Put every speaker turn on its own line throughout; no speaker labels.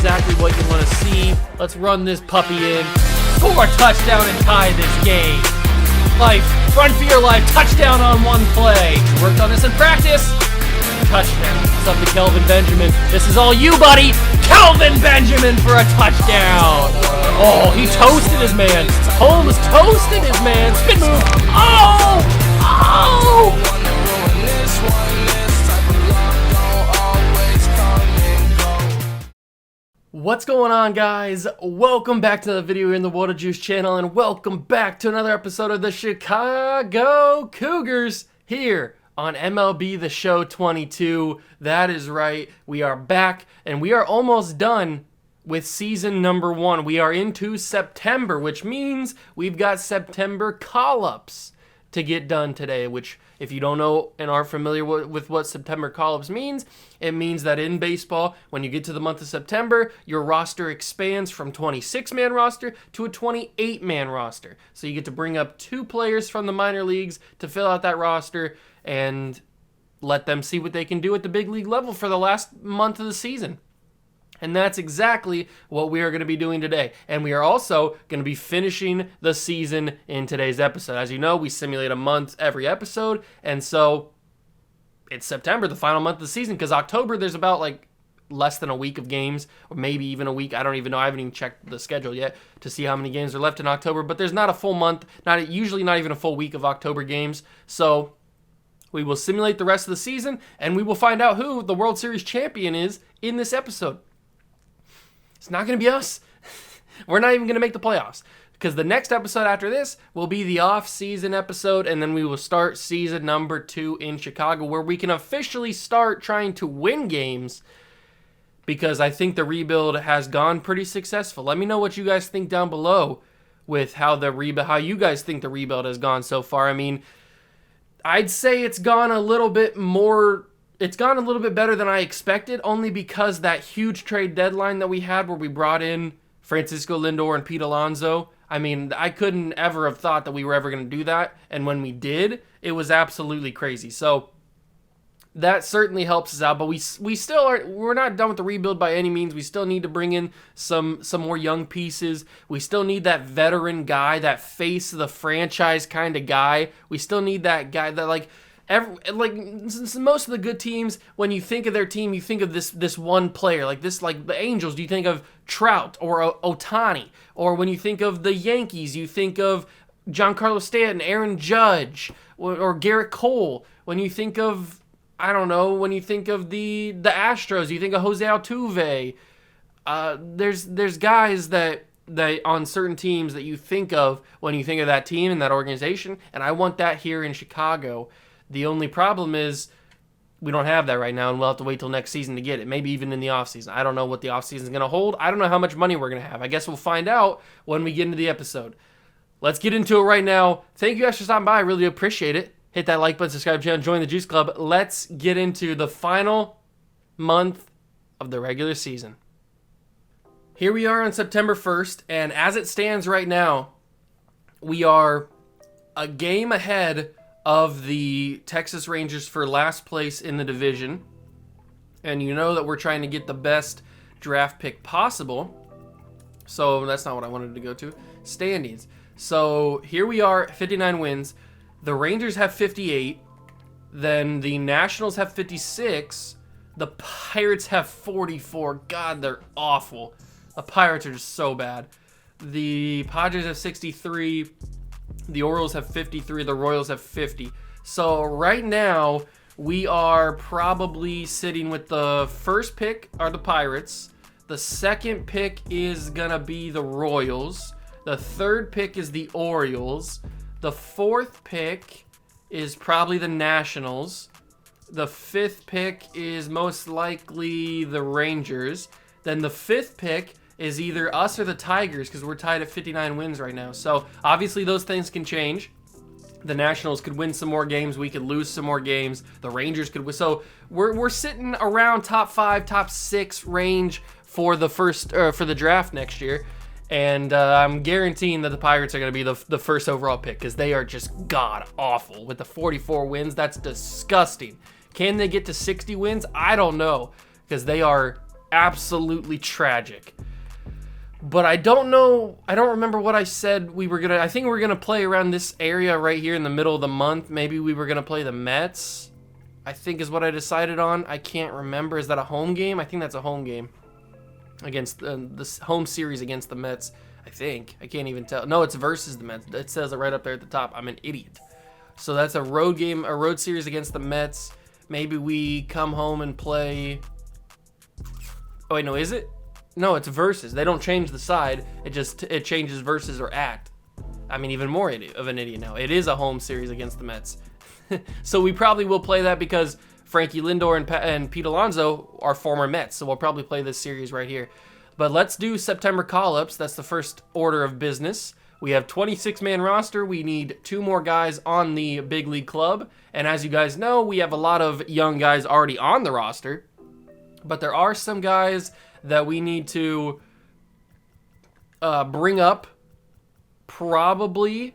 exactly what you want to see. Let's run this puppy in. Score a touchdown and tie this game. Life, run for your life, touchdown on one play. Worked on this in practice. Touchdown. It's up to Kelvin Benjamin. This is all you, buddy. Kelvin Benjamin for a touchdown. Oh, he toasted his man. Holmes toasted his man. Spin move. Oh! Oh! What's going on, guys? Welcome back to the video here in the Water Juice channel, and welcome back to another episode of the Chicago Cougars here on MLB The Show 22. That is right, we are back, and we are almost done with season number 1. We are into September, which means we've got September call-ups to get done today, which, if you don't know and are familiar with what September call-ups means, it means that in baseball, when you get to the month of September, your roster expands from 26-man roster to a 28-man roster. So you get to bring up 2 players from the minor leagues to fill out that roster and let them see what they can do at the big league level for the last month of the season. And that's exactly what we are going to be doing today. And we are also going to be finishing the season in today's episode. As you know, we simulate a month every episode. And so it's September, the final month of the season, because October, there's about like less than a week of games, or maybe even a week. I don't even know. I haven't even checked the schedule yet to see how many games are left in October. But there's not a full month, usually not even a full week of October games. So we will simulate the rest of the season, and we will find out who the World Series champion is in this episode. It's not going to be us. We're not even going to make the playoffs, because the next episode after this will be the off-season episode, and then we will start season number 2 in Chicago, where we can officially start trying to win games, because I think the rebuild has gone pretty successful. Let me know what you guys think down below with how you guys think the rebuild has gone so far. I mean, I'd say it's gone a little bit better than I expected, only because that huge trade deadline that we had where we brought in Francisco Lindor and Pete Alonso, I mean, I couldn't ever have thought that we were ever going to do that. And when we did, it was absolutely crazy. So that certainly helps us out, but we're not done with the rebuild by any means. We still need to bring in some more young pieces. We still need that veteran guy, that face of the franchise kind of guy. We still need that guy that most of the good teams, when you think of their team, you think of this one player. Like the Angels, you think of Trout or Ohtani. Or when you think of the Yankees, you think of Giancarlo Stanton, Aaron Judge, or Garrett Cole. When you think of, I don't know, when you think of the Astros, you think of Jose Altuve. There's guys that on certain teams that you think of when you think of that team and that organization, and I want that here in Chicago. The only problem is we don't have that right now, and we'll have to wait till next season to get it, maybe even in the offseason. I don't know what the offseason is going to hold. I don't know how much money we're going to have. I guess we'll find out when we get into the episode. Let's get into it right now. Thank you guys for stopping by. I really appreciate it. Hit that like button, subscribe to the channel, join the Juice Club. Let's get into the final month of the regular season. Here we are on September 1st, and as it stands right now, we are a game ahead of the Texas Rangers for last place in the division. And you know that we're trying to get the best draft pick possible. So that's not what I wanted to go to. Standings. So here we are, 59 wins. The Rangers have 58. Then the Nationals have 56. The Pirates have 44. God, they're awful. The Pirates are just so bad. The Padres have 63. The Orioles have 53. The Royals have 50. So right now, we are probably sitting with the first pick are the Pirates. The second pick is going to be the Royals. The third pick is the Orioles. The fourth pick is probably the Nationals. The fifth pick is most likely the Rangers. Then the fifth pick is either us or the Tigers, because we're tied at 59 wins right now. So obviously those things can change. The Nationals could win some more games. We could lose some more games. The Rangers could win. So we're sitting around top 5, top 6 range for the for the draft next year. And I'm guaranteeing that the Pirates are going to be the first overall pick, because they are just god-awful. With the 44 wins, that's disgusting. Can they get to 60 wins? I don't know, because they are absolutely tragic. But I don't know, I don't remember what I said we were gonna, I think we're gonna play around this area right here in the middle of the month. Maybe we were gonna play the Mets, I think is what I decided on. I can't remember. Is that a home game? I think that's a home game against this home series against the Mets. I think. I can't even tell. No, it's versus the Mets. It says it right up there at the top. I'm an idiot. So that's a road game, a road series against the Mets. Maybe we come home and play. Oh wait, no, is it? No, it's versus. They don't change the side. It changes versus or at. I mean, even more of an idiot now. It is a home series against the Mets. So we probably will play that because Frankie Lindor and Pete Alonso are former Mets. So we'll probably play this series right here. But let's do September call-ups. That's the first order of business. We have 26-man roster. We need 2 more guys on the big league club. And as you guys know, we have a lot of young guys already on the roster. But there are some guys that we need to bring up. Probably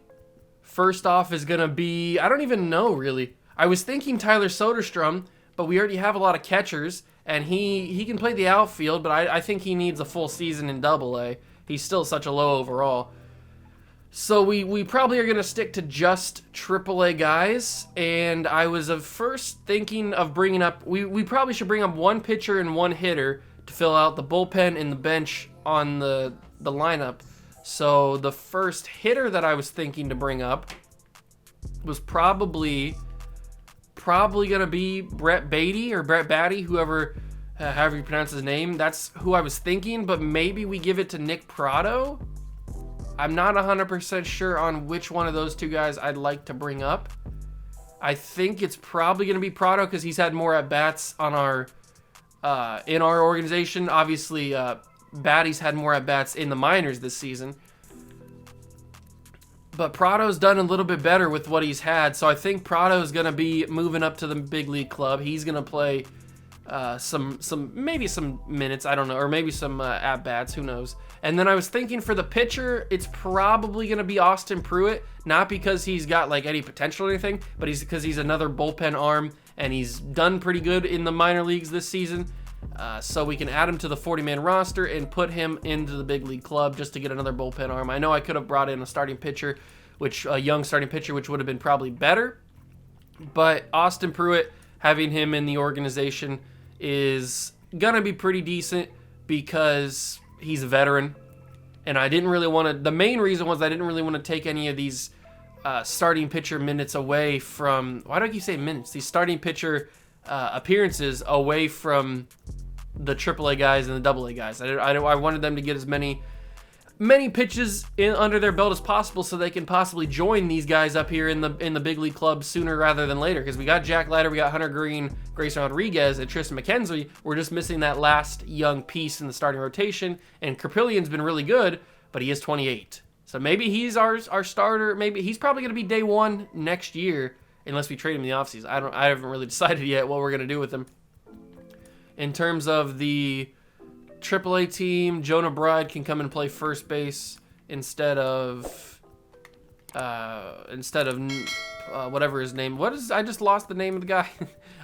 first off is going to be, I don't even know really. I was thinking Tyler Soderstrom, but we already have a lot of catchers. And he can play the outfield, but I think he needs a full season in Double-A. He's still such a low overall. So we probably are going to stick to just AAA guys. And I was first thinking of bringing up, we probably should bring up 1 pitcher and 1 hitter to fill out the bullpen and the bench on the lineup. So the first hitter that I was thinking to bring up was probably gonna be Brett Beatty or Brett Batty, whoever, however you pronounce his name. That's who I was thinking, but maybe we give it to Nick Prado. I'm not 100% sure on which one of those 2 guys I'd like to bring up. I think it's probably gonna be Prado because he's had more at bats on our in our organization. Obviously, Batty's had more at bats in the minors this season. But Prado's done a little bit better with what he's had, so I think Prado's going to be moving up to the big league club. He's going to play maybe some minutes, I don't know, or maybe some at-bats, who knows. And then I was thinking for the pitcher, it's probably going to be Austin Pruitt, not because he's got like any potential or anything, but because he's another bullpen arm, and he's done pretty good in the minor leagues this season. So we can add him to the 40-man roster and put him into the big league club just to get another bullpen arm. I know I could have brought in a starting pitcher, a young starting pitcher, which would have been probably better. But Austin Pruitt, having him in the organization is going to be pretty decent because he's a veteran. And I didn't really want to, the main reason was I didn't really want to take any of these starting pitcher minutes away from, why do I keep saying minutes? These starting pitcher appearances away from the AAA guys and the AA guys. I wanted them to get as many pitches under their belt as possible so they can possibly join these guys up here in the big league club sooner rather than later. Because we got Jack Leiter, we got Hunter Green, Grayson Rodriguez, and Tristan McKenzie. We're just missing that last young piece in the starting rotation. And Kerpillian's been really good, but he is 28. So maybe he's our starter. Maybe he's probably going to be day 1 next year unless we trade him in the offseason. I haven't really decided yet what we're going to do with him. In terms of the AAA team, Jonah Bride can come and play first base instead of whatever his name. I just lost the name of the guy.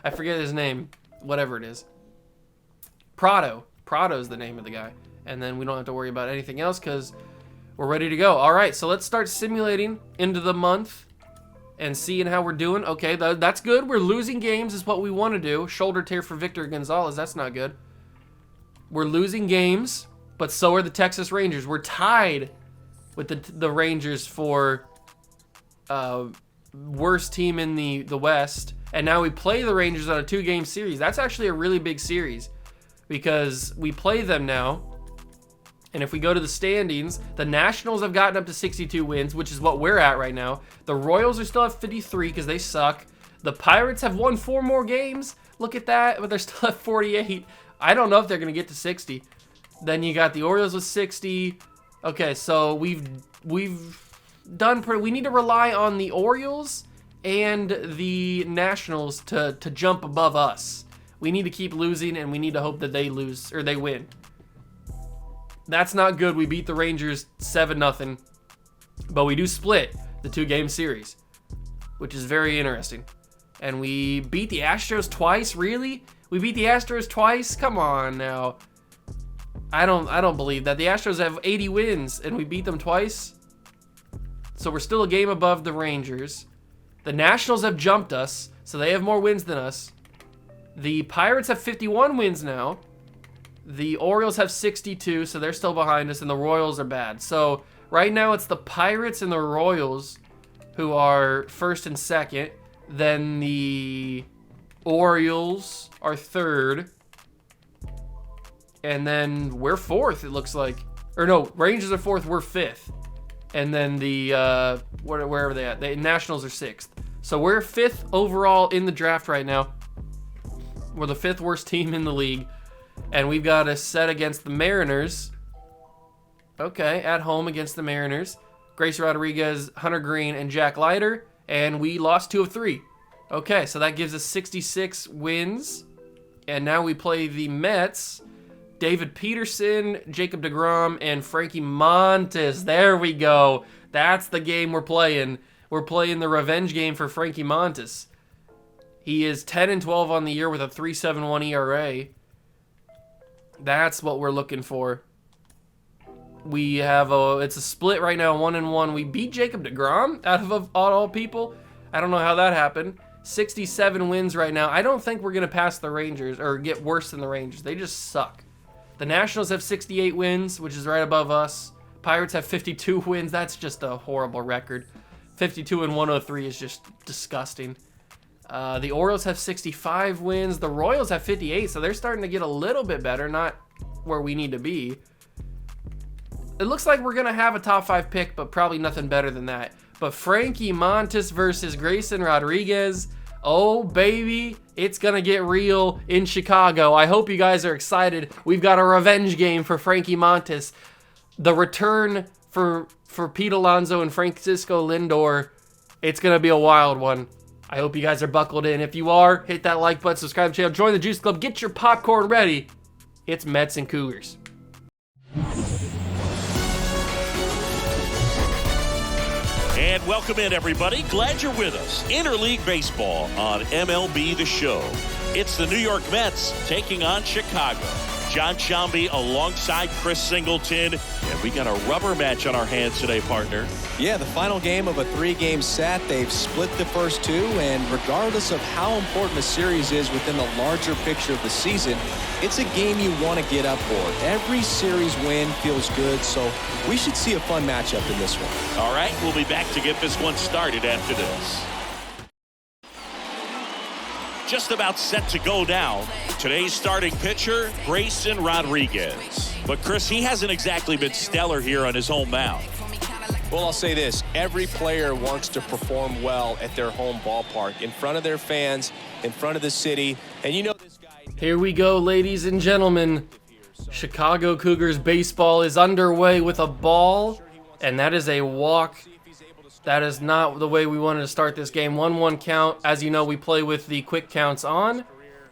I forget his name. Whatever it is. Prado. Prado's the name of the guy. And then we don't have to worry about anything else because we're ready to go. All right, so let's start simulating into the month and seeing how we're doing. Okay, that's good. We're losing games is what we want to do. Shoulder tear for Victor Gonzalez. That's not good. We're losing games, but so are the Texas Rangers. We're tied with the Rangers for worst team in the West. And now we play the Rangers on a 2-game series. That's actually a really big series because we play them now. And if we go to the standings, the Nationals have gotten up to 62 wins, which is what we're at right now. The Royals are still at 53 because they suck. The Pirates have won 4 more games. Look at that, but they're still at 48. I don't know if they're going to get to 60. Then you got the Orioles with 60. Okay, so we've done we need to rely on the Orioles and the Nationals to jump above us. We need to keep losing, and we need to hope that they lose or they win. That's not good. We beat the Rangers 7-0, but we do split the 2-game series, which is very interesting. And we beat the Astros twice, really? We beat the Astros twice? Come on now. I don't believe that. The Astros have 80 wins, and we beat them twice. So we're still a game above the Rangers. The Nationals have jumped us, so they have more wins than us. The Pirates have 51 wins now. The Orioles have 62, so they're still behind us, and the Royals are bad. So right now it's the Pirates and the Royals who are first and second. Then the Orioles are third. And then we're fourth, it looks like. Or no, Rangers are fourth, we're fifth. And then the, where are they at? The Nationals are sixth. So we're fifth overall in the draft right now. We're the fifth worst team in the league. And we've got a set against the Mariners. Okay, at home against the Mariners. Grace Rodriguez, Hunter Green, and Jack Leiter. And we lost 2 of 3. Okay, so that gives us 66 wins. And now we play the Mets. David Peterson, Jacob deGrom, and Frankie Montes. There we go. That's the game we're playing. We're playing the revenge game for Frankie Montes. He is 10-12 on the year with a 3.71 ERA. That's what we're looking for. We have it's a split right now, 1-1. We beat Jacob deGrom out of all people. I don't know how that happened. 67 wins right now. I don't think we're going to pass the Rangers or get worse than the Rangers. They just suck. The Nationals have 68 wins, which is right above us. Pirates have 52 wins. That's just a horrible record. 52 and 103 is just disgusting. The Orioles have 65 wins. The Royals have 58, so they're starting to get a little bit better, not where we need to be. It looks like we're going to have a top 5 pick, but probably nothing better than that. But Frankie Montes versus Grayson Rodriguez. Oh, baby, it's going to get real in Chicago. I hope you guys are excited. We've got a revenge game for Frankie Montes. The return for Pete Alonso and Francisco Lindor. It's going to be a wild one. I hope you guys are buckled in. If you are, hit that like button, subscribe to the channel, join the Juice Club, get your popcorn ready. It's Mets and Cougars.
And welcome in, everybody. Glad you're with us. Interleague Baseball on MLB The Show. It's the New York Mets taking on Chicago. John Sciambi alongside Chris Singleton. And we got a rubber match on our hands today, partner.
Yeah, the final game of a 3-game set. They've split the first 2, and regardless of how important a series is within the larger picture of the season, it's a game you want to get up for. Every series win feels good, so we should see a fun matchup in this one.
All right, we'll be back to get this one started after this. Just about set to go down. Today's starting pitcher, Grayson Rodriguez. But Chris, he hasn't exactly been stellar here on his home mound.
Well, I'll say this. Every player wants to perform well at their home ballpark, in front of their fans, in front of the city. And you know this guy.
Here we go, ladies and gentlemen. Chicago Cougars baseball is underway with a ball, and that is a walk. That is not the way we wanted to start this game. 1-1 count. As you know, we play with the quick counts on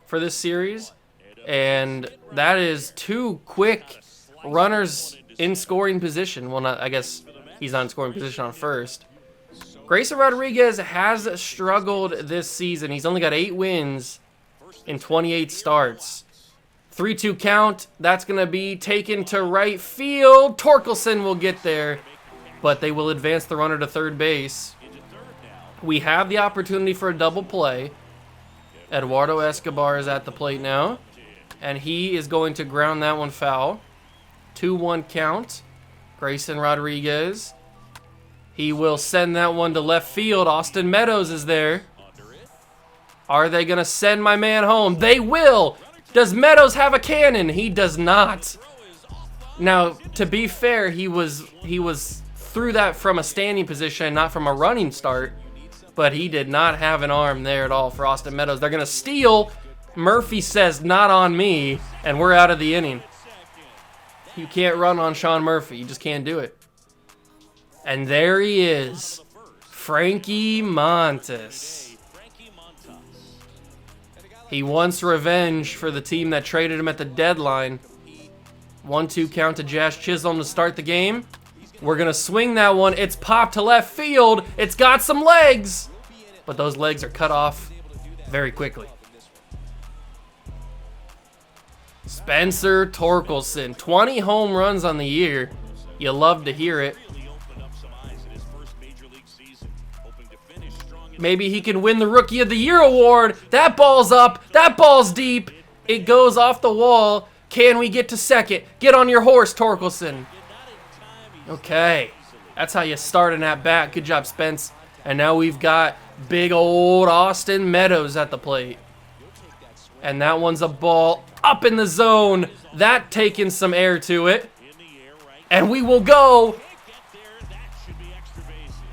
for this series. And that is 2 quick runners in scoring position. Well, not, I guess he's not in scoring position on first. Grayson Rodriguez has struggled this season. He's only got 8 wins in 28 starts. 3-2 count. That's going to be taken to right field. Torkelson will get there, but they will advance the runner to third base. We have the opportunity for a double play. Eduardo Escobar is at the plate now, and he is going to ground that one foul. 2-1 count. Grayson Rodriguez. He will send that one to left field. Austin Meadows is there. Are they going to send my man home? They will. Does Meadows have a cannon? He does not. Now, to be fair, he was threw that from a standing position, not from a running start, but he did not have an arm there at all for Austin Meadows. They're going to steal. Murphy says, not on me, and we're out of the inning. You can't run on Sean Murphy. You just can't do it. And there he is, Frankie Montes. He wants revenge for the team that traded him at the deadline. 1-2 count to Josh Chisholm to start the game. We're going to swing that one. It's popped to left field. It's got some legs, but those legs are cut off very quickly. Spencer Torkelson, 20 home runs on the year. You love to hear it. Maybe he can win the Rookie of the Year award. That ball's up. That ball's deep. It goes off the wall. Can we get to second? Get on your horse, Torkelson. Okay. That's how you start an at-bat. Good job, Spence. And now we've got big old Austin Meadows at the plate. And that one's a ball up in the zone. That taking some air to it. And we will go.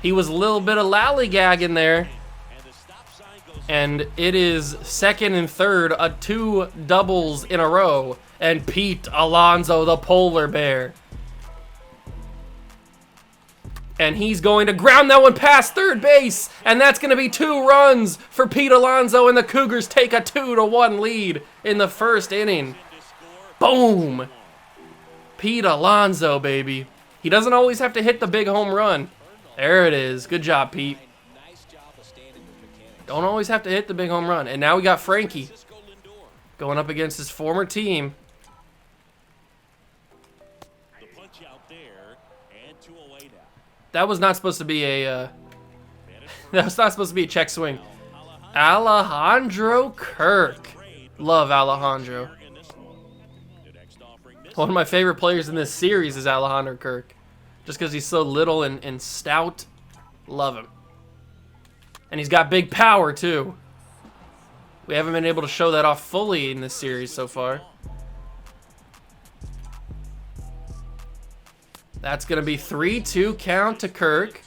He was a little bit of lollygagging there. And it is second and third, 2 doubles in a row. And Pete Alonso, the polar bear. And he's going to ground that one past third base. And that's going to be 2 runs for Pete Alonso. And the Cougars take a 2-1 lead in the first inning. Boom. Pete Alonso, baby. He doesn't always have to hit the big home run. There it is. Good job, Pete. Don't always have to hit the big home run. And now we got Frankie going up against his former team. That was not supposed to be a that was not supposed to be a check swing. Alejandro Kirk. Love Alejandro. One of my favorite players in this series is Alejandro Kirk. Just because he's so little and stout. Love him. And he's got big power too. We haven't been able to show that off fully in this series so far. That's going to be 3-2 count to Kirk.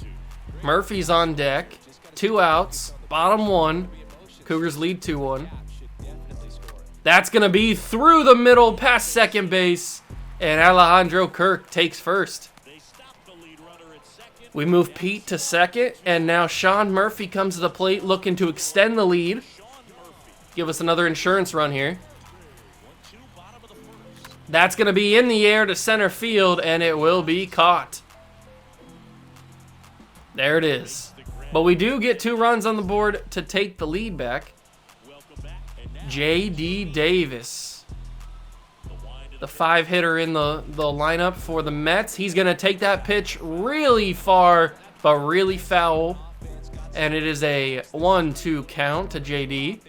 Murphy's on deck. 2 outs. Bottom 1. Cougars lead 2-1. That's going to be through the middle past second base. And Alejandro Kirk takes first. We move Pete to second. And now Sean Murphy comes to the plate looking to extend the lead. Give us another insurance run here. That's going to be in the air to center field, and it will be caught. There it is. But we do get 2 runs on the board to take the lead back. J.D. Davis, the 5-hitter in the lineup for the Mets. He's going to take that pitch really far, but really foul. And it is a 1-2 count to J.D.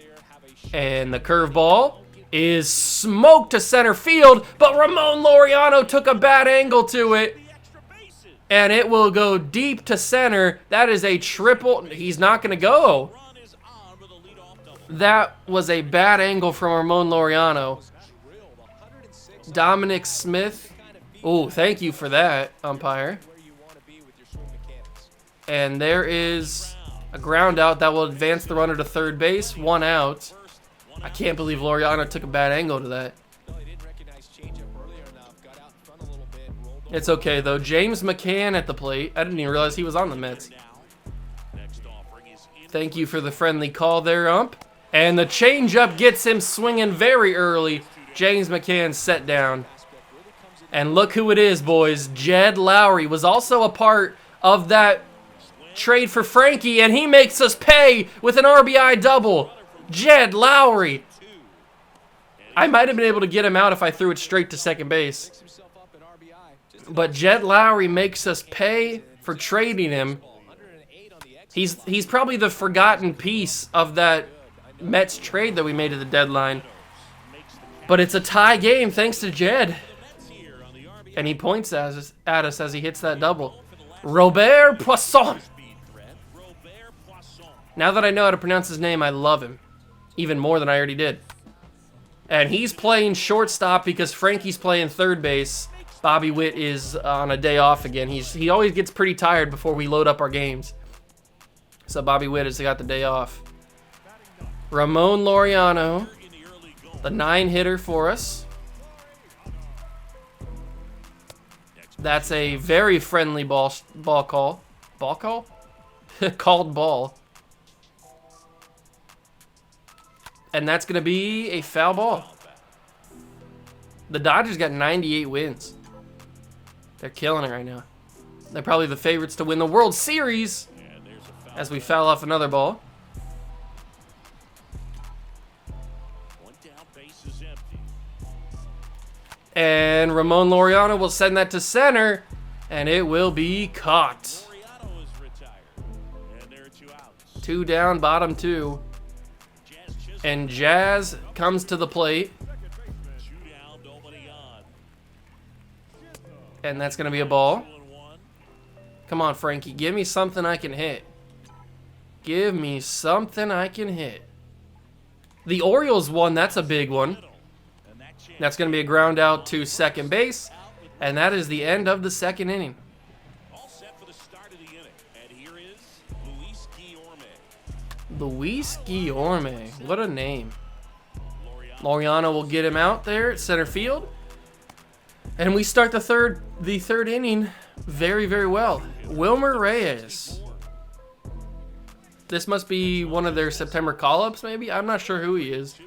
And the curveball is smoked to center field, but Ramon Laureano took a bad angle to it, and it will go deep to center. That is a triple. He's not going to go. That was a bad angle from Ramon Laureano. Dominic Smith. Oh, thank you for that, umpire. And there is a ground out that will advance the runner to third base. 1 out. I can't believe Laureano took a bad angle to that. It's okay, though. James McCann at the plate. I didn't even realize he was on the Mets. Thank you for the friendly call there, ump. And the changeup gets him swinging very early. James McCann set down. And look who it is, boys. Jed Lowry was also a part of that trade for Frankie, and he makes us pay with an RBI double. Jed Lowry. I might have been able to get him out if I threw it straight to second base. But Jed Lowry makes us pay for trading him. He's probably the forgotten piece of that Mets trade that we made at the deadline. But it's a tie game thanks to Jed. And he points at us as he hits that double. Robert Poisson. Now that I know how to pronounce his name, I love him. Even more than I already did. And he's playing shortstop because Frankie's playing third base. Bobby Witt is on a day off again. He always gets pretty tired before we load up our games. So Bobby Witt has got the day off. Ramon Laureano, the 9-hitter for us. That's a very friendly ball call. Ball call? Called ball. And that's going to be a foul ball. The Dodgers got 98 wins. They're killing it right now. They're probably the favorites to win the World Series as we foul off another ball. And Ramon Laureano will send that to center, and it will be caught. 2 down, bottom 2. And Jazz comes to the plate. And that's going to be a ball. Come on, Frankie. Give me something I can hit. Give me something I can hit. The Orioles won. That's a big one. That's going to be a ground out to second base. And that is the end of the second inning.
All set for the start of the inning. And here is
Luis Guillorme. What a name. Laureano will get him out there at center field. And we start the third inning very, very well. Wilmer Reyes. This must be one of their September call-ups, maybe? I'm not sure who he is.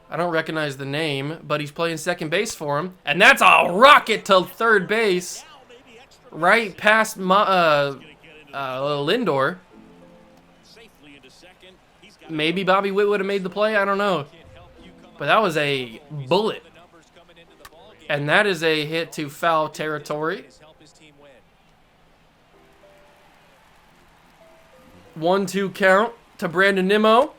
I don't recognize the name, but he's playing second base for him. And that's a rocket to third base. Right past Lindor. Maybe Bobby Witt would have made the play. I don't know. But that was a bullet. And that is a hit to foul territory. 1-2 count to Brandon Nimmo.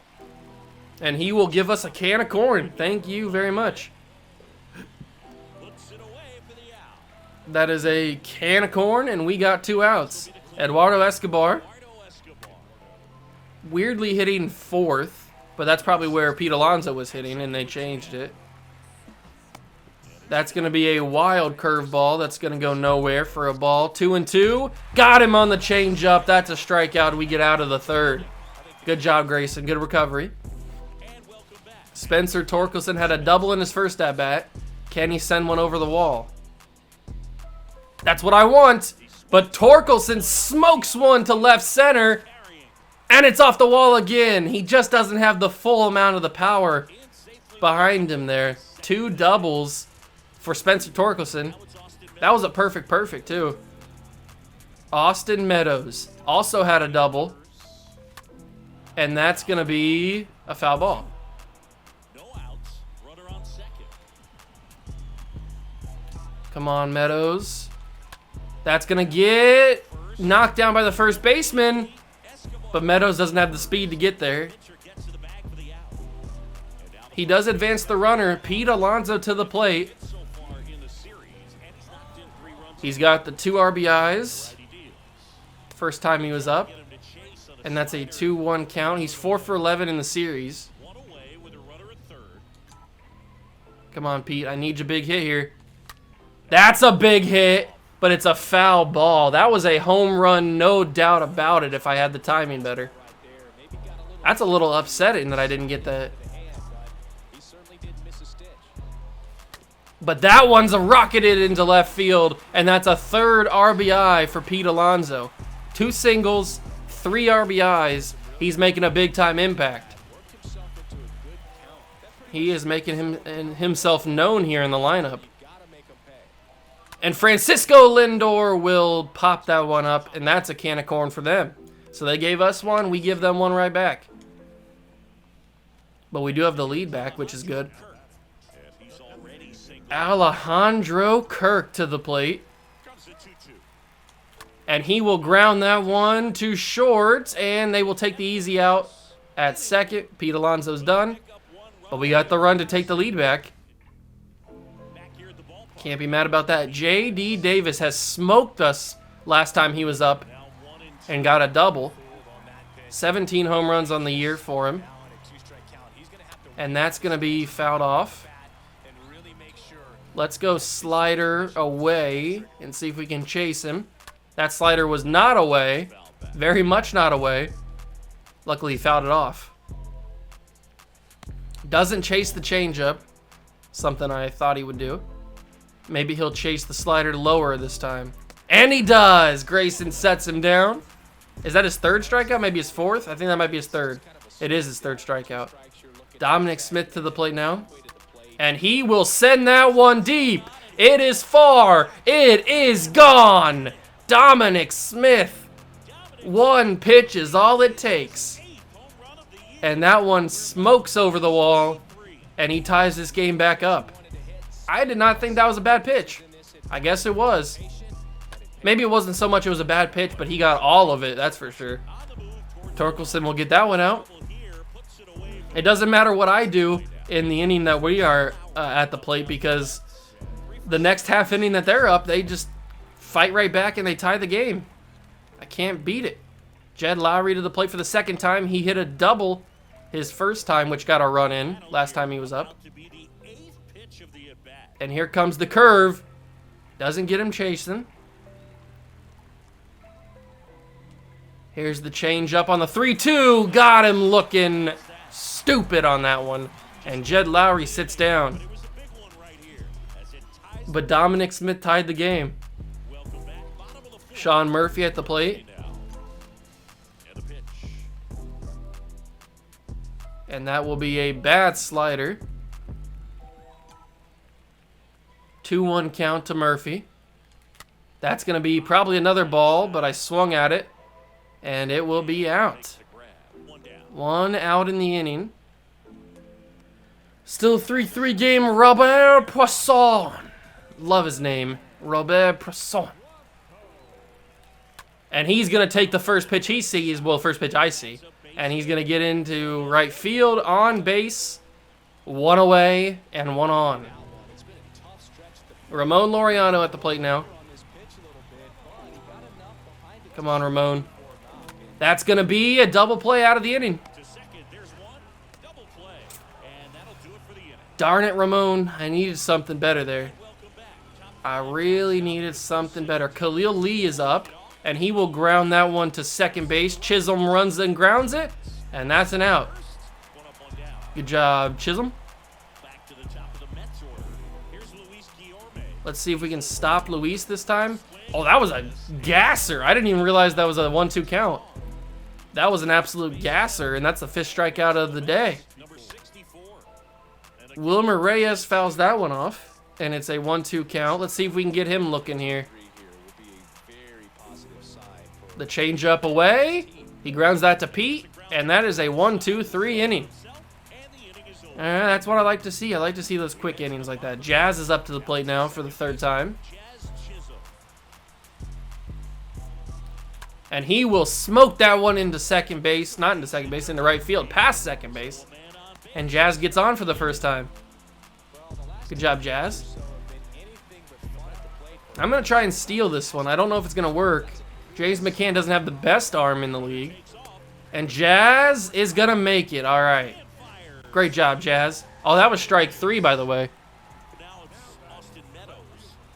And he will give us a can of corn. Thank you very much. That is a can of corn, and we got 2 outs. Eduardo Escobar. Weirdly hitting 4th, but that's probably where Pete Alonso was hitting, and they changed it. That's going to be a wild curveball. That's going to go nowhere for a ball. 2-2. Got him on the changeup. That's a strikeout. We get out of the third. Good job, Grayson. Good recovery. Spencer Torkelson had a double in his first at-bat. Can he send one over the wall? That's what I want. But Torkelson smokes one to left center. And it's off the wall again. He just doesn't have the full amount of the power behind him there. 2 doubles for Spencer Torkelson. That was a perfect too. Austin Meadows also had a double. And that's going to be a foul ball. Come on, Meadows. That's going to get knocked down by the first baseman. But Meadows doesn't have the speed to get there. He does advance the runner. Pete Alonso to the plate. He's got the 2 RBIs. First time he was up. And that's a 2-1 count. He's 4 for 11 in the series. Come on, Pete. I need your big hit here. That's a big hit. But it's a foul ball. That was a home run, no doubt about it, if I had the timing better. That's a little upsetting that I didn't get that. But that one's rocketed into left field, and that's a 3rd RBI for Pete Alonso. 2 singles, 3 RBIs. He's making a big-time impact. He is making himself known here in the lineup. And Francisco Lindor will pop that one up, and that's a can of corn for them. So they gave us one, we give them one right back. But we do have the lead back, which is good. Alejandro Kirk to the plate. And he will ground that one to short, and they will take the easy out at second. Pete Alonso's done. But we got the run to take the lead back. Can't be mad about that. J.D. Davis has smoked us last time he was up and got a double. 17 home runs on the year for him. And that's going to be fouled off. Let's go slider away and see if we can chase him. That slider was not away. Very much not away. Luckily, he fouled it off. Doesn't chase the changeup. Something I thought he would do. Maybe he'll chase the slider lower this time. And he does! Grayson sets him down. Is that his 3rd strikeout? Maybe his 4th? I think that might be his 3rd. It is his 3rd strikeout. Dominic Smith to the plate now. And he will send that one deep. It is far. It is gone. Dominic Smith. 1 pitch is all it takes. And that one smokes over the wall. And he ties this game back up. I did not think that was a bad pitch. I guess it was. Maybe it wasn't so much it was a bad pitch, but he got all of it, that's for sure. Torkelson will get that one out. It doesn't matter what I do in the inning that we are at the plate, because the next half inning that they're up, they just fight right back and they tie the game. I can't beat it. Jed Lowry to the plate for the second time. He hit a double his first time, which got a run in last time he was up. And here comes the curve. Doesn't get him chasing. Here's the change up on the 3-2. Got him looking stupid on that one. And Jed Lowry sits down. But Dominic Smith tied the game. Sean Murphy at the plate. And that will be a bad slider. 2-1 count to Murphy. That's going to be probably another ball, but I swung at it. And it will be out. 1 out in the inning. Still 3-3 game. Robert Poisson. Love his name. Robert Poisson. And he's going to take the first pitch he sees. Well, first pitch I see. And he's going to get into right field, on base. 1 away and 1 on. Ramon Laureano at the plate now. Come on, Ramon. That's going to be a double play out of the inning. Darn it, Ramon. I needed something better there. I really needed something better. Khalil Lee is up, and he will ground that one to second base. Chisholm runs and grounds it, and that's an out. Good job, Chisholm. Let's see if we can stop Luis this time. Oh, that was a gasser. I didn't even realize that was a 1-2 count. That was an absolute gasser, and that's the 5th strikeout of the day. Wilmer Reyes fouls that one off, and it's a 1-2 count. Let's see if we can get him looking here. The changeup away. He grounds that to Pete, and that is a 1-2-3 inning. That's what I like to see. I like to see those quick innings like that. Jazz is up to the plate now for the 3rd time. And he will smoke that one into second base. Not into second base, into right field. Past second base. And Jazz gets on for the first time. Good job, Jazz. I'm going to try and steal this one. I don't know if it's going to work. James McCann doesn't have the best arm in the league. And Jazz is going to make it. All right. Great job, Jazz. Oh, that was strike 3, by the way.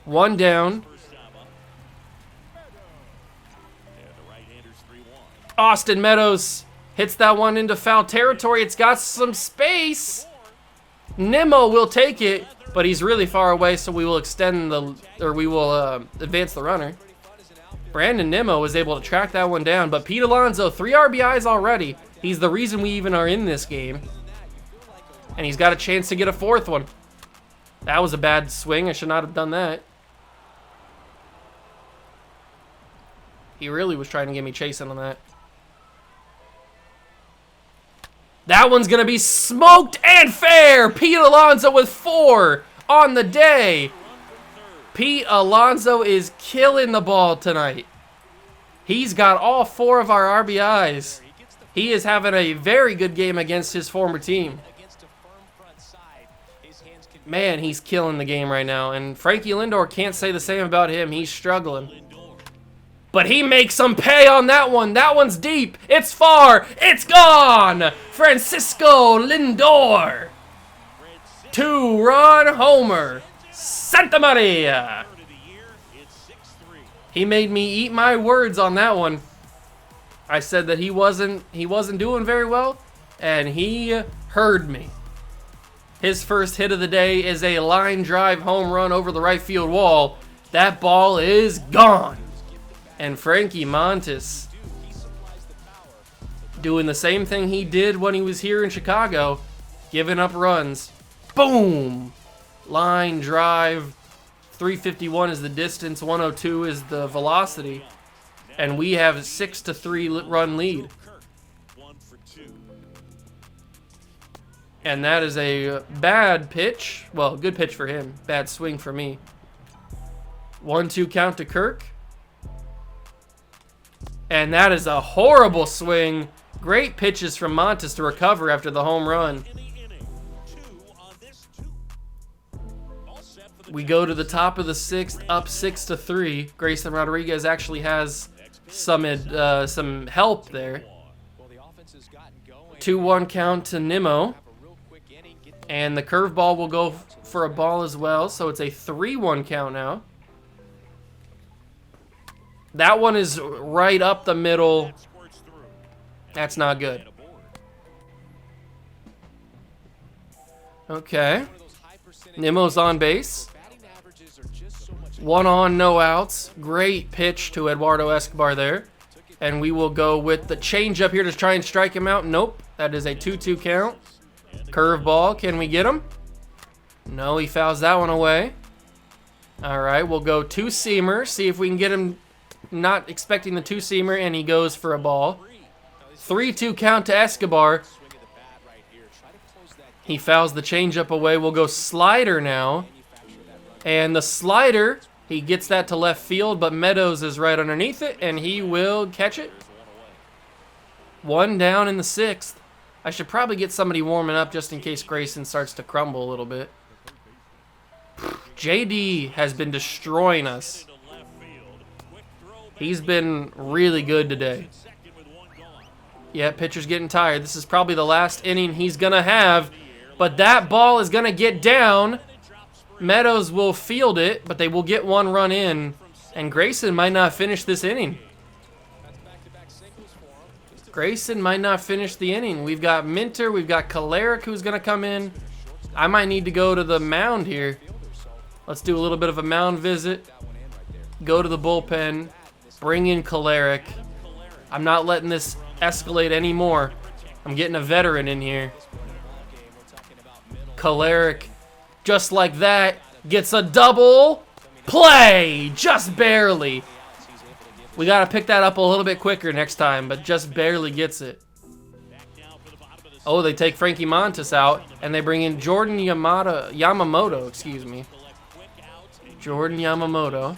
1 down. Austin Meadows hits that one into foul territory. It's got some space. Nimmo will take it, but he's really far away, so we will extend the, or we will advance the runner. Brandon Nimmo was able to track that one down, but Pete Alonso, 3 RBIs already. He's the reason we even are in this game. And he's got a chance to get a 4th one. That was a bad swing. I should not have done that. He really was trying to get me chasing on that. That one's going to be smoked and fair. Pete Alonso with 4 on the day. Pete Alonso is killing the ball tonight. He's got all 4 of our RBIs. He is having a very good game against his former team. Man, he's killing the game right now. And Frankie Lindor can't say the same about him. He's struggling. But he makes some pay on that one. That one's deep. It's far. It's gone. Francisco Lindor. 2-run homer. Santa Maria. He made me eat my words on that one. I said that he wasn't doing very well, and he heard me. His first hit of the day is a line drive home run over the right field wall. That ball is gone. And Frankie Montas doing the same thing he did when he was here in Chicago, giving up runs. Boom! Line drive. 351 is the distance, 102 is the velocity. And we have a 6-3 run lead. And that is a bad pitch. Well, good pitch for him. Bad swing for me. 1-2 count to Kirk. And that is a horrible swing. Great pitches from Montes to recover after the home run. We go to the top of the 6th, up 6-3. Grayson Rodriguez actually has some help there. 2-1 count to Nimmo. And the curveball will go for a ball as well, so it's a 3-1 count now. That one is right up the middle. That's not good. Okay. Nimmo's on base. 1 on, no outs. Great pitch to Eduardo Escobar there. And we will go with the changeup here to try and strike him out. Nope. That is a 2-2 count. Curveball. Can we get him? No, he fouls that one away. All right, we'll go 2-seamer. See if we can get him not expecting the 2-seamer, and he goes for a ball. 3-2 count to Escobar. He fouls the changeup away. We'll go slider now. And the slider, he gets that to left field, but Meadows is right underneath it, and he will catch it. 1 down in the 6th. I should probably get somebody warming up just in case Grayson starts to crumble a little bit. JD has been destroying us. He's been really good today. Yeah, pitcher's getting tired. This is probably the last inning he's going to have. But that ball is going to get down. Meadows will field it, but they will get 1 run in. And Grayson might not finish this inning. Grayson might not finish the inning. We've got Minter. We've got Kolarek who's going to come in. I might need to go to the mound here. Let's do a little bit of a mound visit. Go to the bullpen. Bring in Kolarek. I'm not letting this escalate anymore. I'm getting a veteran in here. Kolarek, just like that, gets a double play. Just barely. We got to pick that up a little bit quicker next time, but just barely gets it. Oh, they take Frankie Montes out, and they bring in Jordan Yamamoto, excuse me. Jordan Yamamoto.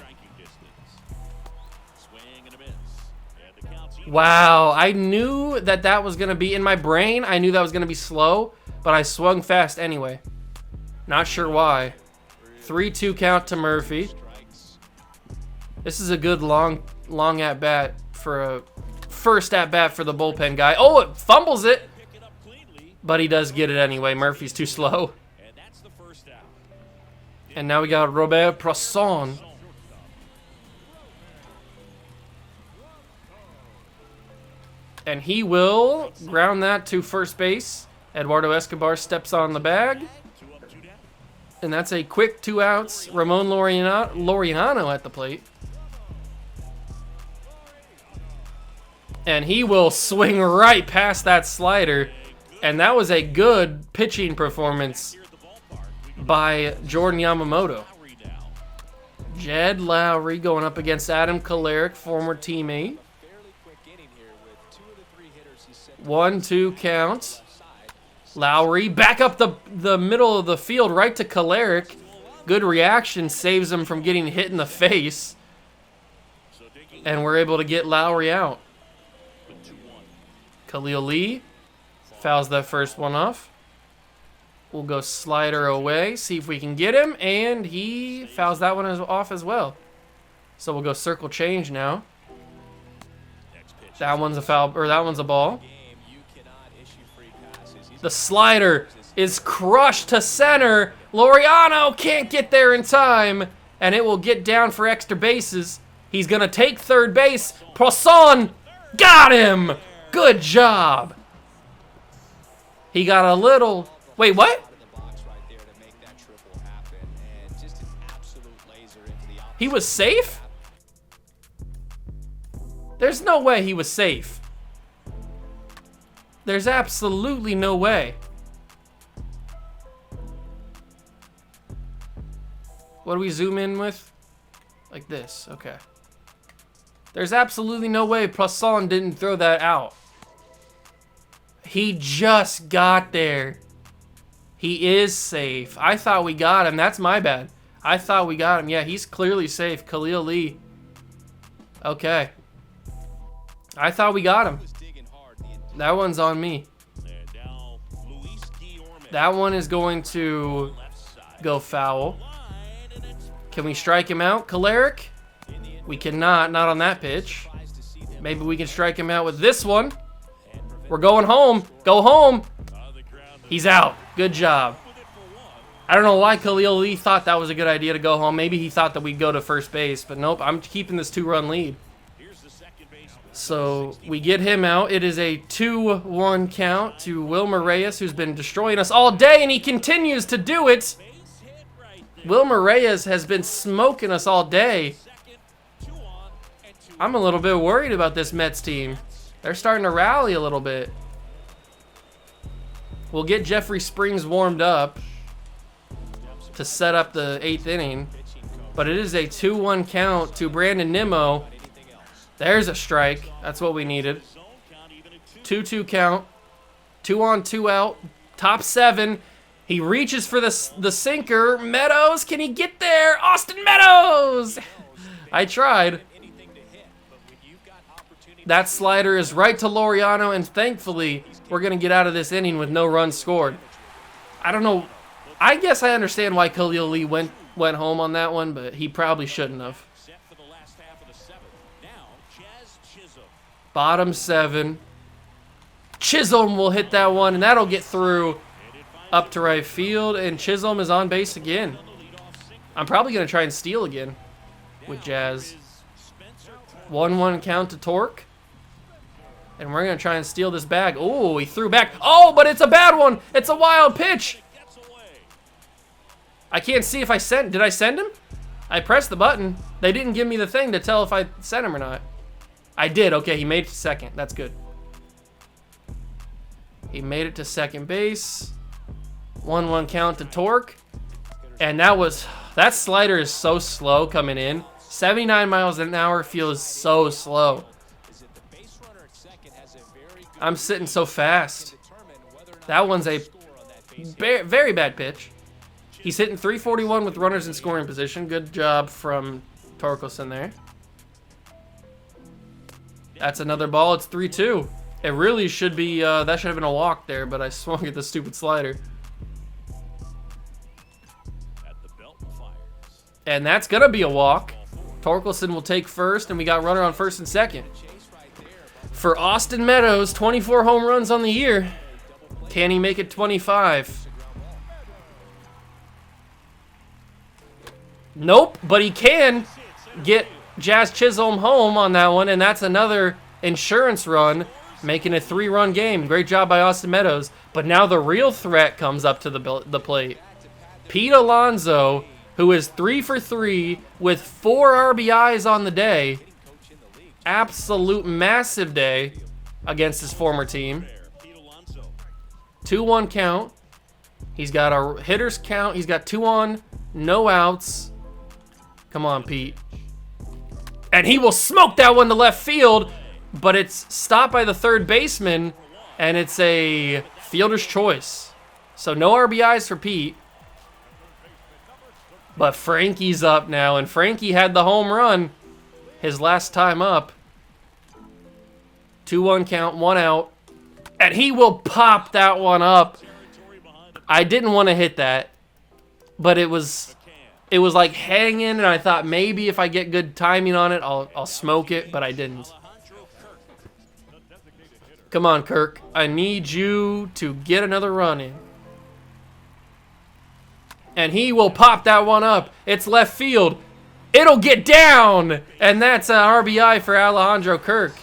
Wow, I knew that was going to be in my brain. I knew that was going to be slow, but I swung fast anyway. Not sure why. 3-2 count to Murphy. This is a good long at-bat for a first at-bat for the bullpen guy. Oh, it fumbles it. But he does get it anyway. Murphy's too slow. And now we got Robert Prosson. And he will ground that to first base. Eduardo Escobar steps on the bag. And that's a quick 2 outs. Ramon Laureano at the plate. And he will swing right past that slider. And that was a good pitching performance by Jordan Yamamoto. Jed Lowry going up against Adam Kolarek, former teammate. 1-2 count. Lowry back up the middle of the field right to Kolarek. Good reaction, saves him from getting hit in the face. And we're able to get Lowry out. Khalil Lee fouls that first one off. We'll go slider away, see if we can get him, and he fouls that one off as well. So we'll go circle change now. That one's a foul, or that one's a ball. The slider is crushed to center. Laureano can't get there in time, and it will get down for extra bases. He's gonna take third base. Prosson got him. Good job. He got a little... Wait, what? He was safe? There's no way he was safe. There's absolutely no way. What do we zoom in with? Like this, okay. There's absolutely no way Prosson didn't throw that out. He just got there. He is safe. I thought we got him. That's my bad. I thought we got him. Yeah, he's clearly safe. Khalil Lee. Okay. I thought we got him. That one's on me. That one is going to go foul. Can we strike him out, Kalarick? We cannot, not on that pitch. Maybe we can strike him out with this one. We're going home. Go home. He's out. Good job. I don't know why Khalil Lee thought that was a good idea to go home. Maybe he thought that we'd go to first base, but nope, I'm keeping this 2-run lead. So we get him out. It is a 2-1 count to Wilmer Reyes, who's been destroying us all day, and he continues to do it. Wilmer Reyes has been smoking us all day. I'm a little bit worried about this Mets team. They're starting to rally a little bit. We'll get Jeffrey Springs warmed up to set up the 8th inning. But it is a 2-1 count to Brandon Nimmo. There's a strike. That's what we needed. 2-2 count. 2 on, 2 out. Top 7. He reaches for the sinker. Meadows, can he get there? Austin Meadows! I tried. That slider is right to Laureano, and thankfully, we're going to get out of this inning with no runs scored. I don't know. I guess I understand why Khalil Lee went home on that one, but he probably shouldn't have. Bottom 7. Chisholm will hit that one, and that'll get through up to right field, and Chisholm is on base again. I'm probably going to try and steal again with Jazz. 1-1 count to Torque. And we're going to try and steal this bag. Oh, he threw back. Oh, but it's a bad one. It's a wild pitch. I can't see if I sent. Did I send him? I pressed the button. They didn't give me the thing to tell if I sent him or not. I did. Okay, he made it to second. That's good. He made it to second base. 1-1 count to Torque. And that slider is so slow coming in. 79 miles an hour feels so slow. I'm sitting so fast. That one's a very bad pitch. He's hitting 341 with runners in scoring position. Good job from Torkelson there. That's another ball. It's 3-2. It really should be, that should have been a walk there, but I swung at the stupid slider. And that's going to be a walk. Torkelson will take first, and we got runner on first and second. For Austin Meadows, 24 home runs on the year. Can he make it 25? Nope, but he can get Jazz Chisholm home on that one, and that's another insurance run, making a 3-run game. Great job by Austin Meadows. But now the real threat comes up to the plate. Pete Alonso, who is 3 for 3 with 4 RBIs on the day. Absolute massive day against his former team. 2-1 count. He's got a hitter's count. He's got 2 on, no outs. Come on, Pete. And he will smoke that one to left field, but it's stopped by the third baseman, and it's a fielder's choice. So no RBIs for Pete. But Frankie's up now, and Frankie had the home run his last time up. 2-1 count, 1 out. And he will pop that one up. I didn't want to hit that, but it was like hanging, and I thought maybe if I get good timing on it, I'll smoke it, but I didn't. Come on, Kirk. I need you to get another run in. And he will pop that one up. It's left field. It'll get down. And that's an RBI for Alejandro Kirk.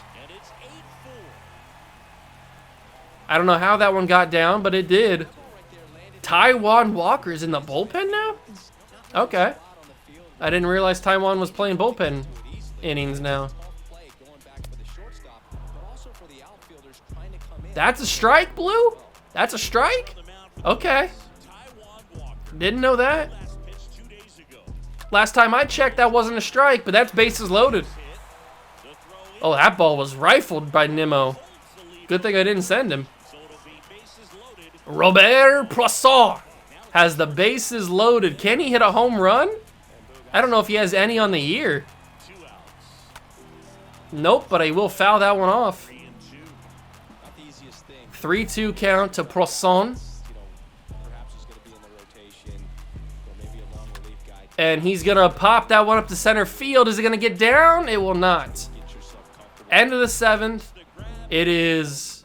I don't know how that one got down, but it did. Taijuan Walker's in the bullpen now? Okay. I didn't realize Taijuan was playing bullpen innings now. That's a strike, Blue? That's a strike? Okay. Didn't know that. Last time I checked, that wasn't a strike, but that's bases loaded. Oh, that ball was rifled by Nimmo. Good thing I didn't send him. Robert Poisson has the bases loaded. Can he hit a home run? I don't know if he has any on the year. Nope, but he will foul that one off. 3-2 count to Prosson. And he's going to pop that one up to center field. Is it going to get down? It will not. End of the 7th. It is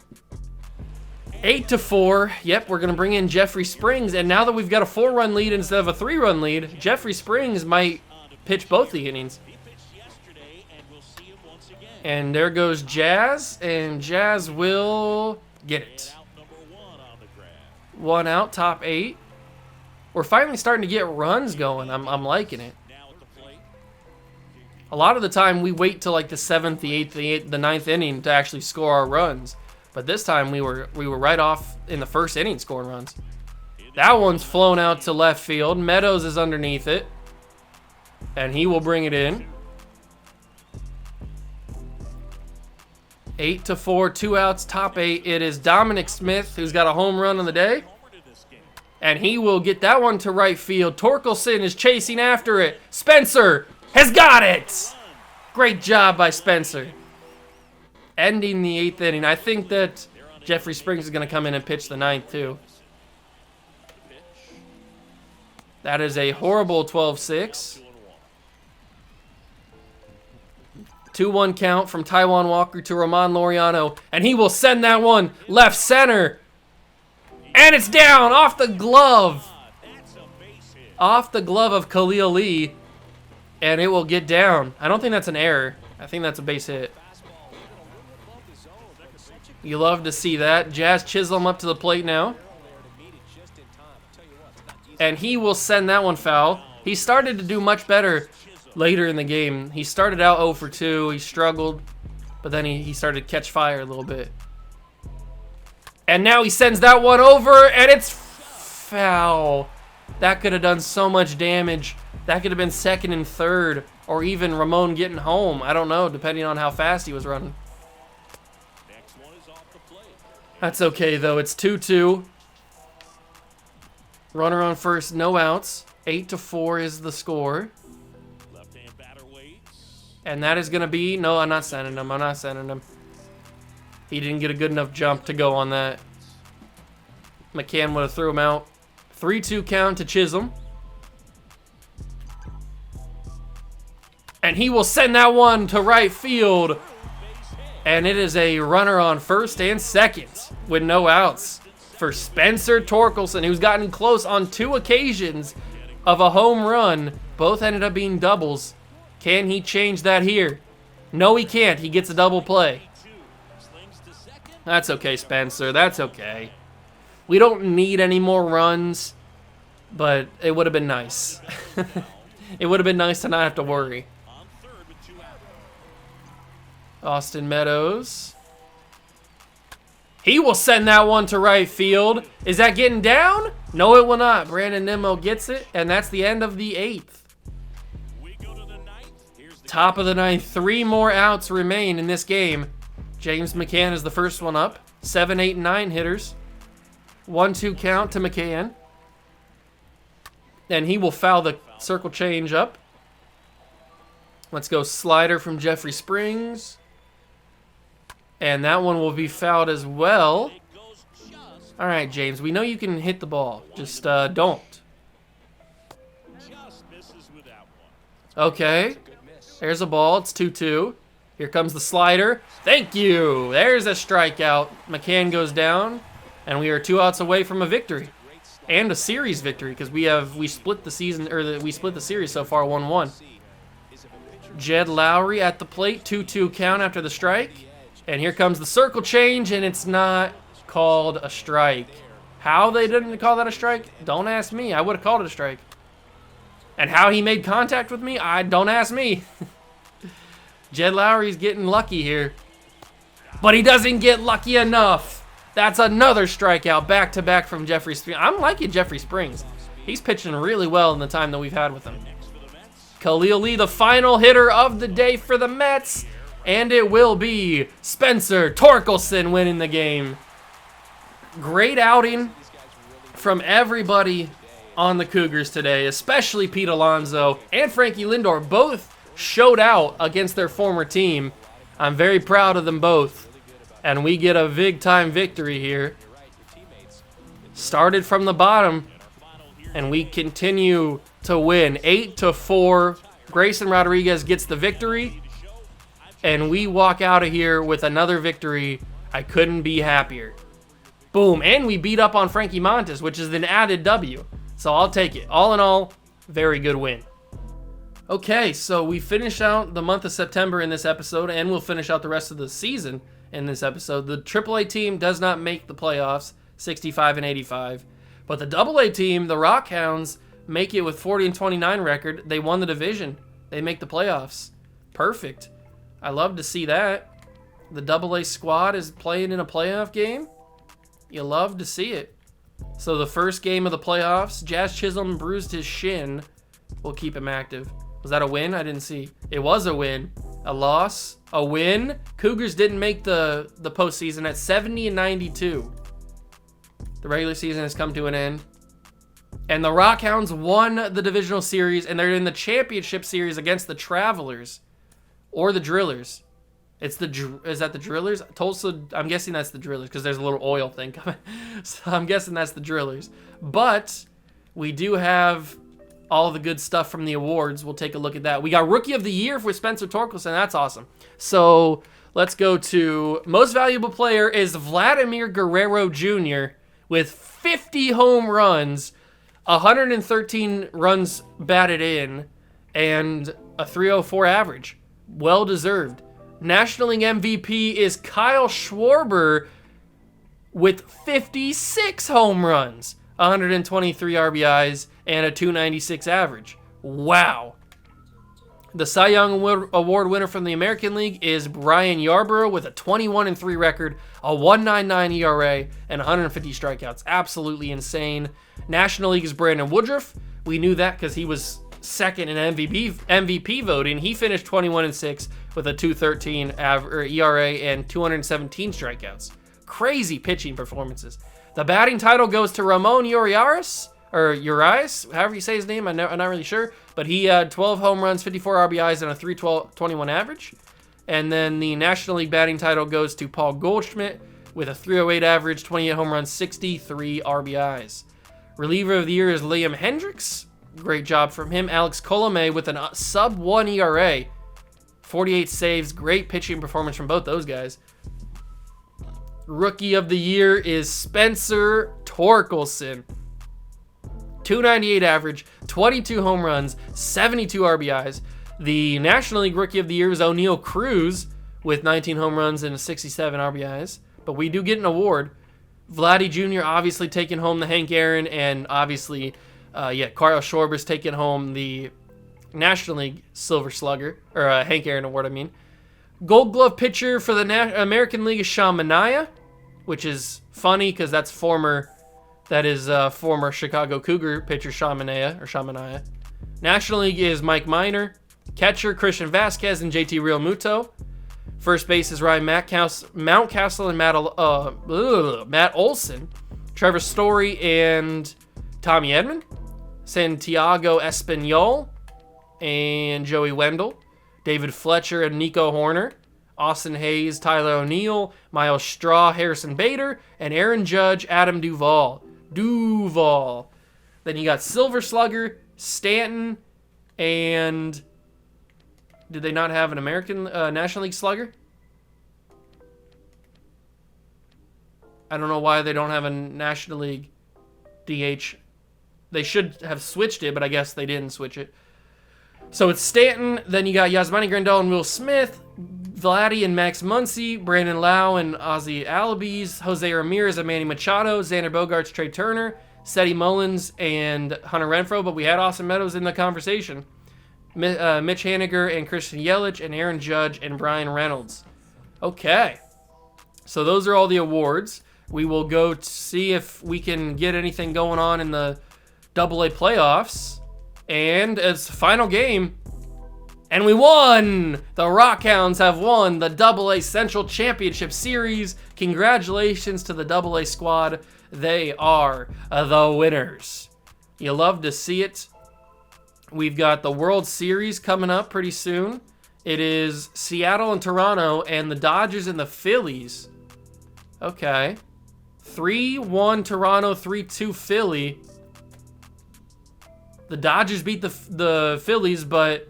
8-4. Yep, we're going to bring in Jeffrey Springs. And now that we've got a 4-run lead instead of a 3-run lead, Jeffrey Springs might pitch both the innings. And there goes Jazz. And Jazz will get it. 1 out, top 8. We're finally starting to get runs going. I'm liking it. A lot of the time we wait till like the 7th, the 8th, the 9th inning to actually score our runs. But this time we were right off in the first inning scoring runs. That one's flown out to left field. Meadows is underneath it. And he will bring it in. 8-4, 2 outs, top 8. It is Dominic Smith who's got a home run on the day. And he will get that one to right field. Torkelson is chasing after it. Spencer has got it. Great job by Spencer. Ending the 8th inning. I think that Jeffrey Springs is going to come in and pitch the 9th too. That is a horrible 12-6. 2-1 count from Taijuan Walker to Roman Laureano. And he will send that one left center. And it's down off the glove. Off the glove of Khalil Lee. And it will get down. I don't think that's an error. I think that's a base hit. You love to see that. Jazz Chisholm up to the plate now. And he will send that one foul. He started to do much better later in the game. He started out 0 for 2. He struggled. But then he started to catch fire a little bit. And now he sends that one over, and it's foul. That could have done so much damage. That could have been 2nd and 3rd, or even Ramon getting home. I don't know, depending on how fast he was running. That's okay, though. It's 2-2. Runner on first, no outs. 8-4 is the score. And that is going to be... No, I'm not sending him. I'm not sending him. He didn't get a good enough jump to go on that. McCann would have threw him out. 3-2 count to Chisholm. And he will send that one to right field. And it is a runner on first and second with no outs for Spencer Torkelson, who's gotten close on 2 occasions of a home run. Both ended up being doubles. Can he change that here? No, he can't. He gets a double play. That's okay, Spencer. That's okay. We don't need any more runs, but it would have been nice. It would have been nice to not have to worry. Austin Meadows. He will send that one to right field. Is that getting down? No, it will not. Brandon Nimmo gets it, and that's the end of the 8th. Top of the 9th. 3 more outs remain in this game. James McCann is the first one up. 7, 8, and 9 hitters. 1-2 count to McCann. And he will foul the circle change up. Let's go slider from Jeffrey Springs. And that one will be fouled as well. All right, James, we know you can hit the ball. Just don't. Okay. There's a ball. It's 2-2. Here comes the slider. Thank you. There's a strikeout. McCann goes down, and we are 2 outs away from a victory and a series victory because we split the season, or we split the series so far 1-1. Jed Lowry at the plate. 2-2 count after the strike, and here comes the circle change, and it's not called a strike. How they didn't call that a strike? Don't ask me. I would have called it a strike. And how he made contact with me? Don't ask me. Jed Lowry's getting lucky here. But he doesn't get lucky enough. That's another strikeout back-to-back from Jeffrey Springs. I'm liking Jeffrey Springs. He's pitching really well in the time that we've had with him. Khalil Lee, the final hitter of the day for the Mets. And it will be Spencer Torkelson winning the game. Great outing from everybody on the Cougars today, especially Pete Alonso and Frankie Lindor. Both showed out against their former team. I'm very proud of them both. And we get a big-time victory here. Started from the bottom, and we continue to win 8-4. Grayson Rodriguez gets the victory, and we walk out of here with another victory. I couldn't be happier. Boom, and we beat up on Frankie Montes, which is an added W. So I'll take it. All in all, very good win. Okay, so we finish out the month of September in this episode, and we'll finish out the rest of the season in this episode. The AAA team does not make the playoffs, 65-85. But the AA team, the Rockhounds, make it with 40-29 record. They won the division. They make the playoffs. Perfect. I love to see that. The AA squad is playing in a playoff game. You love to see it. So the first game of the playoffs, Jazz Chisholm bruised his shin. We'll keep him active. Was that a win? I didn't see. It was a win. A loss. A win. Cougars didn't make the postseason at 70-92. The regular season has come to an end. And the Rockhounds won the divisional series, and they're in the championship series against the Travelers or the Drillers. Is that the Drillers? Tulsa, I'm guessing that's the Drillers because there's a little oil thing coming. So I'm guessing that's the Drillers. But we do have all the good stuff from the awards. We'll take a look at that. We got Rookie of the Year with Spencer Torkelson. That's awesome. So let's go to Most Valuable Player is Vladimir Guerrero Jr. with 50 home runs, 113 runs batted in, and a .304 average. Well deserved. National League MVP is Kyle Schwarber with 56 home runs, 123 RBIs, and a .296 average. Wow. The Cy Young Award winner from the American League is Brian Yarborough with a 21-3 record, a 1.99 ERA, and 150 strikeouts. Absolutely insane. National League is Brandon Woodruff. We knew that because he was second in MVP voting. He finished 21-6 with a 2.13 ERA and 217 strikeouts. Crazy pitching performances. The batting title goes to Ramon Urias, however you say his name. I'm not really sure. But he had 12 home runs, 54 RBIs, and a .321 average. And then the National League batting title goes to Paul Goldschmidt with a .308 average, 28 home runs, 63 RBIs. Reliever of the Year is Liam Hendricks. Great job from him. Alex Colomé with a sub-1 ERA, 48 saves. Great pitching performance from both those guys. Rookie of the Year is Spencer Torkelson. 298 average, 22 home runs, 72 RBIs. The National League Rookie of the Year is O'Neal Cruz with 19 home runs and 67 RBIs. But we do get an award. Vladdy Jr. obviously taking home the Hank Aaron, and obviously, Kyle Schwarber's taking home the National League Silver Slugger, or Hank Aaron Award, I mean. Gold Glove pitcher for the American League is Sean Manaea, which is funny because that's former Chicago Cougar pitcher Sean Manaea. National League is Mike Minor. Catcher Christian Vasquez and JT Realmuto. First base is Ryan Mountcastle and Matt Olson. Trevor Story and Tommy Edman. Santiago Espinal and Joey Wendell. David Fletcher and Nico Horner. Austin Hayes, Tyler O'Neill, Miles Straw, Harrison Bader, and Aaron Judge, Adam Duvall. Then you got Silver Slugger, Stanton, and did they not have an American National League Slugger? I don't know why they don't have a National League DH. They should have switched it, but I guess they didn't switch it. So it's Stanton, then you got Yasmani Grandal and Will Smith, Vladdy and Max Muncy, Brandon Lau and Ozzy Albies, Jose Ramirez and Manny Machado, Xander Bogaerts, Trey Turner, Seti Mullins, and Hunter Renfroe, but we had Austin Meadows in the conversation. Mitch Haniger and Christian Yelich, and Aaron Judge and Brian Reynolds. Okay, so those are all the awards. We will go see if we can get anything going on in the AA playoffs. And it's the final game, and we won! The Rockhounds have won the AA Central Championship Series. Congratulations to the AA squad. They are the winners. You love to see it. We've got the World Series coming up pretty soon. It is Seattle and Toronto and the Dodgers and the Phillies. Okay. 3-1 Toronto, 3-2 Philly. The Dodgers beat the Phillies, but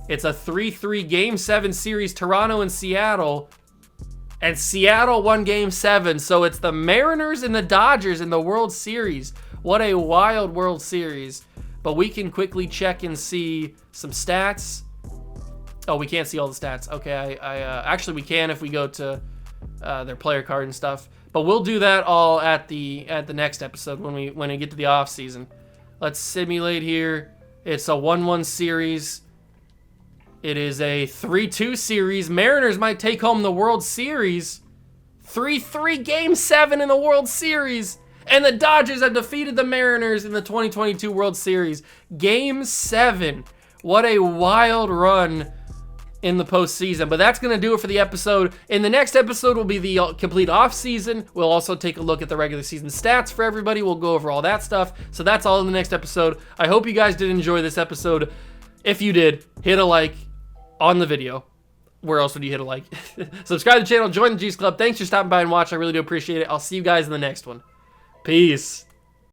it's a 3-3 Game 7 series, Toronto and Seattle. And Seattle won Game 7, so it's the Mariners and the Dodgers in the World Series. What a wild World Series. But we can quickly check and see some stats. Oh, we can't see all the stats. Okay, actually we can if we go to their player card and stuff. But we'll do that all at the next episode when we get to the off season. Let's simulate here. It's a 1-1 series. It is a 3-2 series. Mariners might take home the World Series. 3-3 Game 7 in the World Series. And the Dodgers have defeated the Mariners in the 2022 World Series. Game 7. What a wild run in the postseason. But that's going to do it for the episode. In the next episode will be the complete offseason. We'll also take a look at the regular season stats for everybody. We'll go over all that stuff. So that's all in the next episode. I hope you guys did enjoy this episode. If you did, hit a like on the video. Where else would you hit a like? Subscribe to the channel. Join the Juice Club. Thanks for stopping by and watching. I really do appreciate it. I'll see you guys in the next one. Peace.